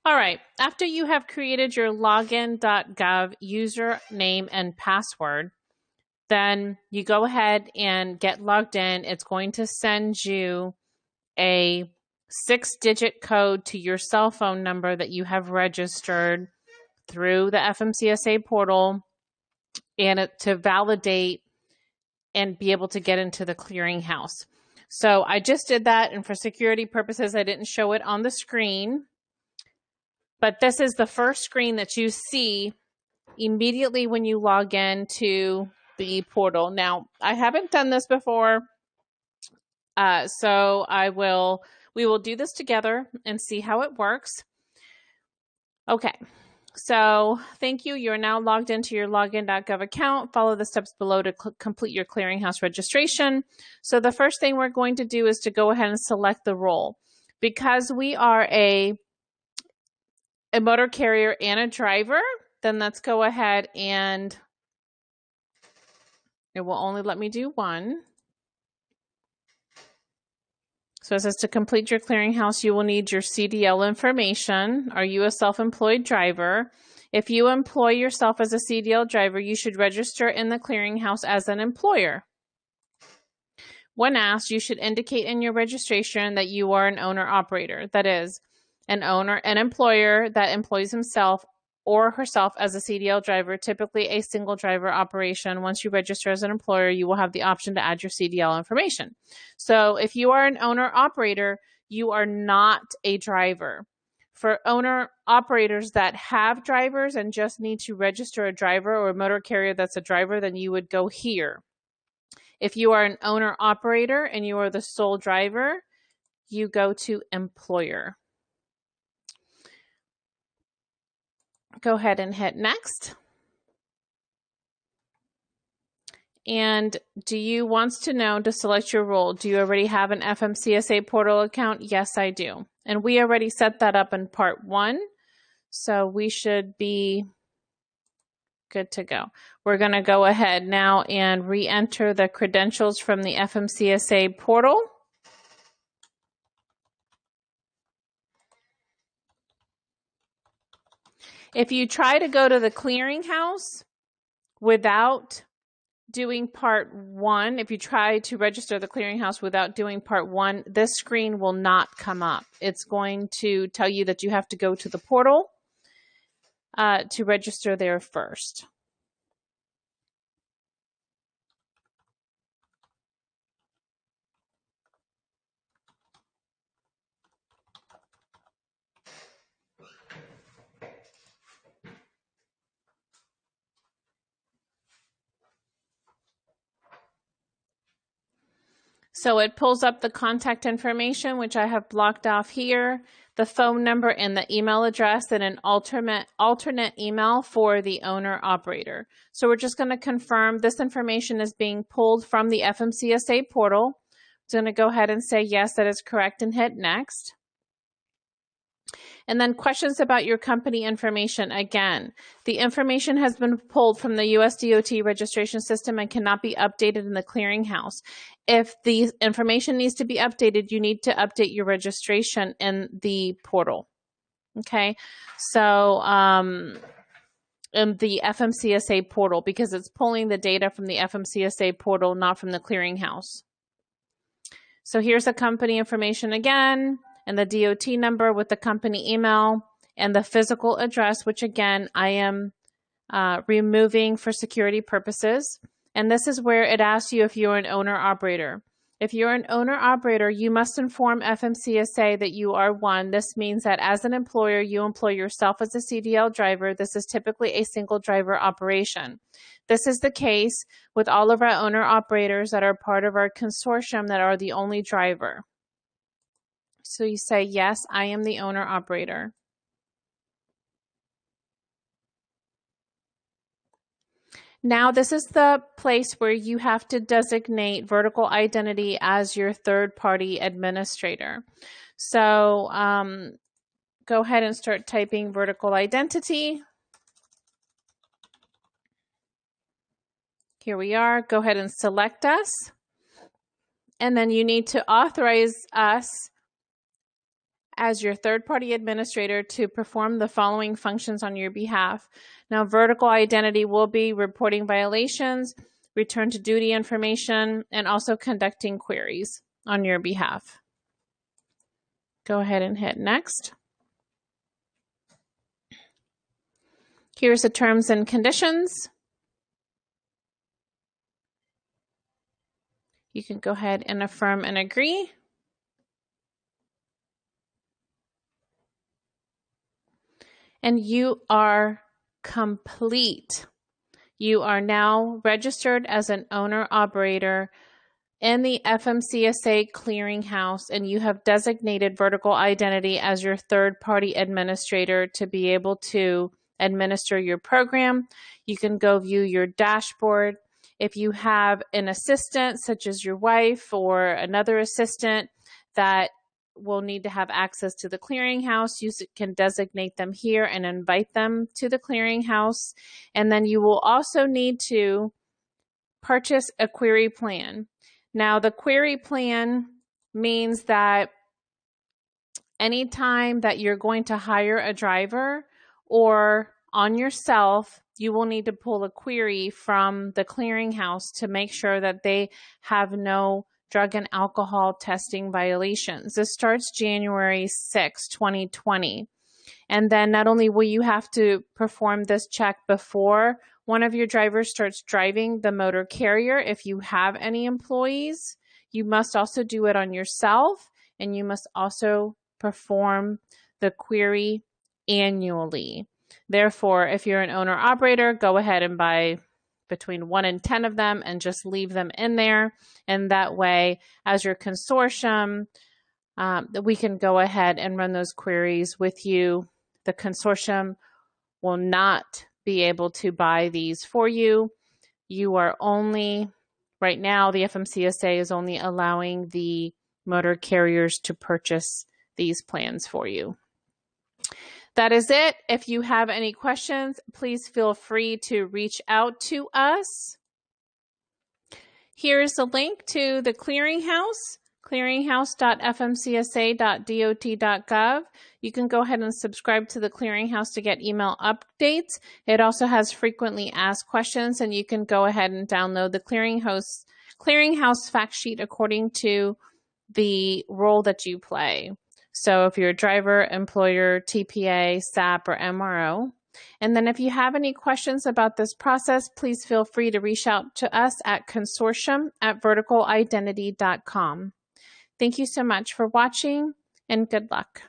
All right, after you have created your login.gov username and password, then you go ahead and get logged in. It's going to send you a 6-digit code to your cell phone number that you have registered through the FMCSA portal and to validate and be able to get into the clearinghouse. So I just did that, and for security purposes, I didn't show it on the screen. But this is the first screen that you see immediately when you log in to the portal. Now, I haven't done this before, so we will do this together and see how it works. Okay, so thank you. You're now logged into your login.gov account. Follow the steps below to complete your clearinghouse registration. So the first thing we're going to do is to go ahead and select the role. Because we are a motor carrier and a driver, then let's go ahead and it will only let me do one. So it says to complete your clearinghouse, you will need your CDL information. Are you a self-employed driver? If you employ yourself as a CDL driver, you should register in the clearinghouse as an employer. When asked, you should indicate in your registration that you are an owner-operator. That is, an employer that employs himself or herself as a CDL driver, typically a single driver operation. Once you register as an employer, you will have the option to add your CDL information. So if you are an owner-operator, you are not a driver. For owner-operators that have drivers and just need to register a driver or a motor carrier that's a driver, then you would go here. If you are an owner-operator and you are the sole driver, you go to employer. Go ahead and hit next. And do you want to know to select your role? Do you already have an FMCSA portal account? Yes, I do. And we already set that up in part 1. So we should be good to go. We're going to go ahead now and re-enter the credentials from the FMCSA portal. If you try to go to the clearinghouse without doing part 1, if you try to register the clearinghouse without doing part 1, this screen will not come up. It's going to tell you that you have to go to the portal to register there first. So it pulls up the contact information, which I have blocked off here, the phone number and the email address, and an alternate email for the owner-operator. So we're just going to confirm this information is being pulled from the FMCSA portal. I'm going to go ahead and say yes, that is correct, and hit next. And then questions about your company information. Again, the information has been pulled from the US DOT registration system and cannot be updated in the clearinghouse. If the information needs to be updated, you need to update your registration in the portal. Okay, so in the FMCSA portal, because it's pulling the data from the FMCSA portal, not from the clearinghouse. So here's the company information again, and the DOT number with the company email and the physical address, which again, I am removing for security purposes. And this is where it asks you if you're an owner-operator. If you're an owner-operator, you must inform FMCSA that you are one. This means that as an employer, you employ yourself as a CDL driver. This is typically a single driver operation. This is the case with all of our owner-operators that are part of our consortium that are the only driver. So you say, yes, I am the owner-operator. Now, this is the place where you have to designate vertical identity as your third-party administrator. So go ahead and start typing vertical identity. Here we are. Go ahead and select us. And then you need to authorize us as your third-party administrator to perform the following functions on your behalf. Now, vertical identity will be reporting violations, return to duty information, and also conducting queries on your behalf. Go ahead and hit next. Here's the terms and conditions. You can go ahead and affirm and agree. And you are complete. You are now registered as an owner-operator in the FMCSA Clearinghouse, and you have designated vertical identity as your third-party administrator to be able to administer your program. You can go view your dashboard. If you have an assistant, such as your wife or another assistant that will need to have access to the clearinghouse, you can designate them here and invite them to the clearinghouse. And then you will also need to purchase a query plan. Now, the query plan means that anytime that you're going to hire a driver or on yourself, you will need to pull a query from the clearinghouse to make sure that they have no drug and alcohol testing violations. This starts January 6, 2020. And then not only will you have to perform this check before one of your drivers starts driving the motor carrier, if you have any employees, you must also do it on yourself, and you must also perform the query annually. Therefore, if you're an owner-operator, go ahead and buy between 1 and 10 of them and just leave them in there. And that way, as your consortium, we can go ahead and run those queries with you. The consortium will not be able to buy these for you. You are only, right now, the FMCSA is only allowing the motor carriers to purchase these plans for you. That is it. If you have any questions, please feel free to reach out to us. Here's the link to the clearinghouse, clearinghouse.fmcsa.dot.gov. You can go ahead and subscribe to the clearinghouse to get email updates. It also has frequently asked questions, and you can go ahead and download the clearinghouse fact sheet according to the role that you play. So if you're a driver, employer, TPA, SAP, or MRO. And then if you have any questions about this process, please feel free to reach out to us at consortium@verticalidentity.com. Thank you so much for watching, and good luck.